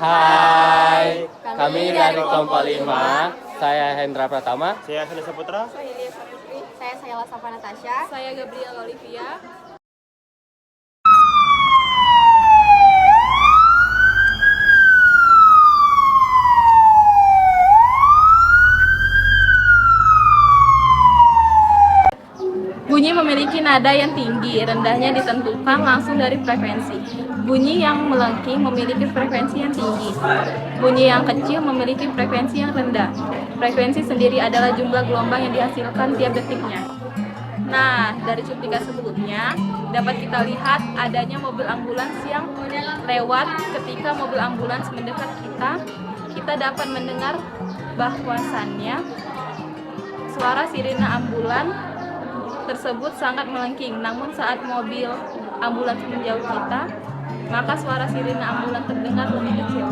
Hai, kami dari kelompok 5. Saya Hendra Pratama. Saya Sule Saputra. Saya Lia Saputri. Saya Sayala Safa Natasha. Saya Gabriel Olivia. Bunyi memiliki nada yang tinggi, rendahnya ditentukan langsung dari frekuensi. Bunyi yang melengking memiliki frekuensi yang tinggi. Bunyi yang kecil memiliki frekuensi yang rendah. Frekuensi sendiri adalah jumlah gelombang yang dihasilkan tiap detiknya. Nah, dari cuplikan sebelumnya dapat kita lihat adanya mobil ambulans yang lewat. Ketika mobil ambulans mendekat kita dapat mendengar bahwasannya suara sirine ambulans tersebut sangat melengking. Namun saat mobil ambulans menjauh kita, maka suara sirine ambulans terdengar lebih kecil.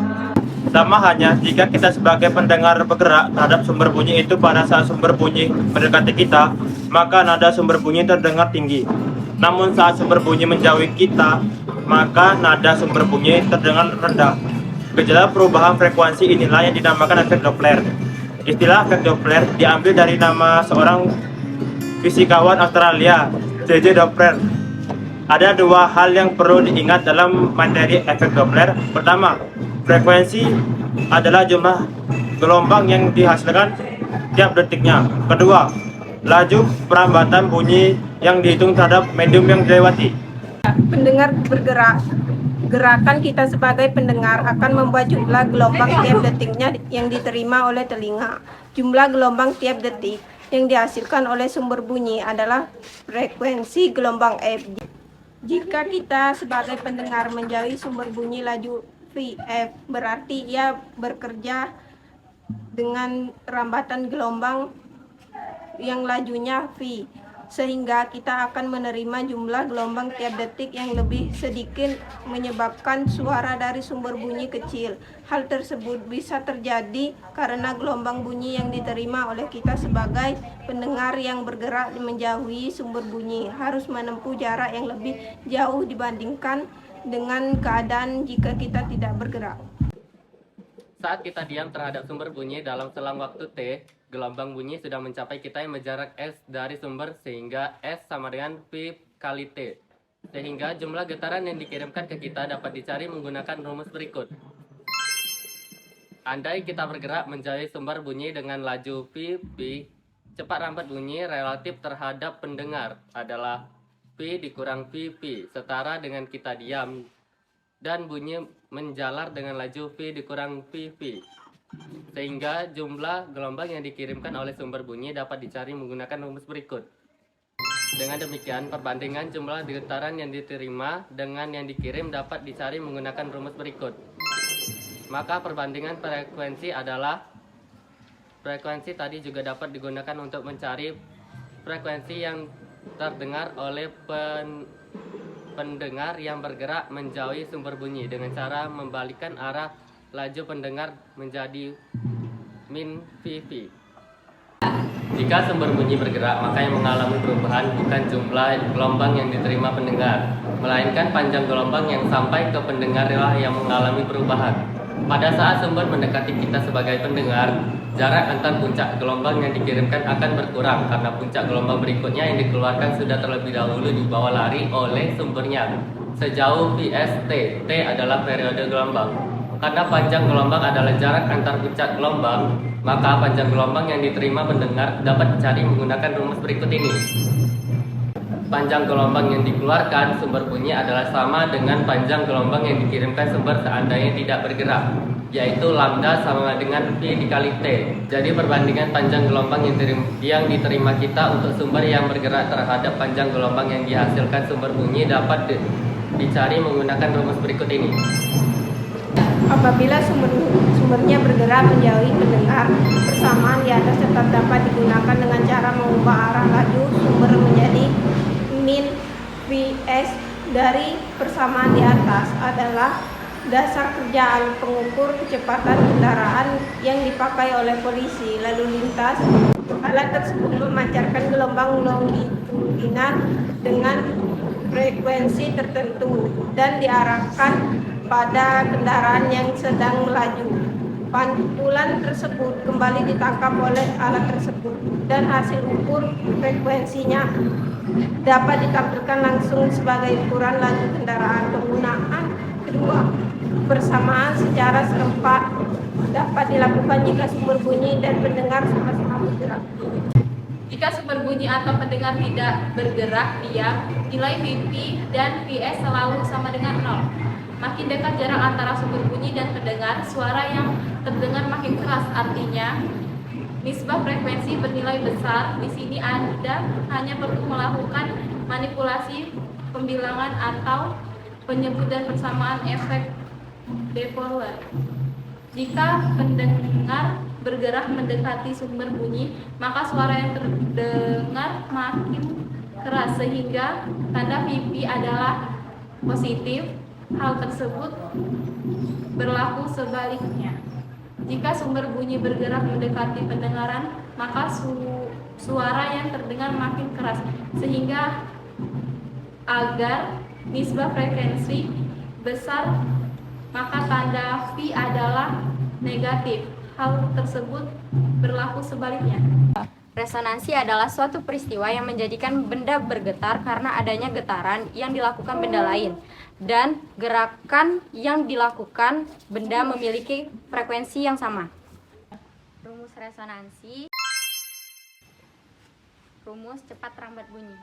Sama hanya jika kita sebagai pendengar bergerak terhadap sumber bunyi itu pada saat sumber bunyi mendekati kita, maka nada sumber bunyi terdengar tinggi. Namun saat sumber bunyi menjauhi kita, maka nada sumber bunyi terdengar rendah. Gejala perubahan frekuensi inilah yang dinamakan efek Doppler. Istilah efek Doppler diambil dari nama seorang fisikawan Australia, J.J. Doppler. Ada dua hal yang perlu diingat dalam materi efek Doppler. Pertama, frekuensi adalah jumlah gelombang yang dihasilkan tiap detiknya. Kedua, laju perambatan bunyi yang dihitung terhadap medium yang dilewati. Pendengar bergerak. Gerakan kita sebagai pendengar akan membuat jumlah gelombang tiap detiknya yang diterima oleh telinga. Jumlah gelombang tiap detik yang dihasilkan oleh sumber bunyi adalah frekuensi gelombang F. Jika kita sebagai pendengar menjauhi sumber bunyi laju Vf, berarti ia bekerja dengan rambatan gelombang yang lajunya V, sehingga kita akan menerima jumlah gelombang tiap detik yang lebih sedikit, menyebabkan suara dari sumber bunyi kecil. Hal tersebut bisa terjadi karena gelombang bunyi yang diterima oleh kita sebagai pendengar yang bergerak menjauhi sumber bunyi harus menempuh jarak yang lebih jauh dibandingkan dengan keadaan jika kita tidak bergerak. Saat kita diam terhadap sumber bunyi dalam selang waktu T, gelombang bunyi sudah mencapai kita yang berjarak S dari sumber, sehingga S sama dengan V kali T. Sehingga jumlah getaran yang dikirimkan ke kita dapat dicari menggunakan rumus berikut. Andai kita bergerak menjauhi sumber bunyi dengan laju V, cepat rampat bunyi relatif terhadap pendengar adalah V dikurang VV, setara dengan kita diam, dan bunyi menjalar dengan laju V dikurang VV. Sehingga jumlah gelombang yang dikirimkan oleh sumber bunyi dapat dicari menggunakan rumus berikut. Dengan demikian, perbandingan jumlah getaran yang diterima dengan yang dikirim dapat dicari menggunakan rumus berikut. Maka perbandingan frekuensi adalah frekuensi tadi juga dapat digunakan untuk mencari frekuensi yang terdengar oleh pendengar yang bergerak menjauhi sumber bunyi dengan cara membalikkan arah laju pendengar menjadi min VV. Jika sumber bunyi bergerak, maka yang mengalami perubahan bukan jumlah gelombang yang diterima pendengar, melainkan panjang gelombang yang sampai ke pendengar yang mengalami perubahan. Pada saat sumber mendekati kita sebagai pendengar, jarak antar puncak gelombang yang dikirimkan akan berkurang karena puncak gelombang berikutnya yang dikeluarkan sudah terlebih dahulu dibawa lari oleh sumbernya sejauh VST. T adalah periode gelombang. Karena panjang gelombang adalah jarak antar puncak gelombang, maka panjang gelombang yang diterima pendengar dapat dicari menggunakan rumus berikut ini. Panjang gelombang yang dikeluarkan sumber bunyi adalah sama dengan panjang gelombang yang dikirimkan sumber seandainya tidak bergerak, yaitu lambda sama dengan V dikali T. Jadi perbandingan panjang gelombang yang diterima kita untuk sumber yang bergerak terhadap panjang gelombang yang dihasilkan sumber bunyi dapat dicari menggunakan rumus berikut ini. Apabila sumbernya bergerak menjauhi pendengar, persamaan di atas tetap dapat digunakan dengan cara mengubah arah laju sumber menjadi min Vs. Dari persamaan di atas adalah dasar kerja pengukur kecepatan kendaraan yang dipakai oleh polisi lalu lintas. Alat tersebut memancarkan gelombang longitudinal dengan frekuensi tertentu dan diarahkan pada kendaraan yang sedang melaju. Pantulan tersebut kembali ditangkap oleh alat tersebut dan hasil ukur frekuensinya dapat ditampilkan langsung sebagai ukuran laju kendaraan. Penggunaan kedua bersamaan secara serempak dapat dilakukan jika sumber bunyi dan pendengar sama-sama bergerak. Jika sumber bunyi atau pendengar tidak bergerak diam, nilai Vp dan Vs selalu sama dengan 0. Makin dekat jarak antara sumber bunyi dan pendengar, suara yang terdengar makin keras. Artinya, nisbah frekuensi bernilai besar. Di sini Anda hanya perlu melakukan manipulasi pembilangan atau penyebutan persamaan efek Doppler. Jika pendengar bergerak mendekati sumber bunyi, maka suara yang terdengar makin keras sehingga tanda Vp adalah positif. Hal tersebut berlaku sebaliknya. Jika sumber bunyi bergerak mendekati pendengaran, maka suara yang terdengar makin keras sehingga agar nisbah frekuensi besar, maka tanda V adalah negatif. Hal tersebut berlaku sebaliknya. Resonansi adalah suatu peristiwa yang menjadikan benda bergetar karena adanya getaran yang dilakukan benda lain, dan gerakan yang dilakukan benda memiliki frekuensi yang sama. Rumus resonansi. Rumus cepat lambat bunyi.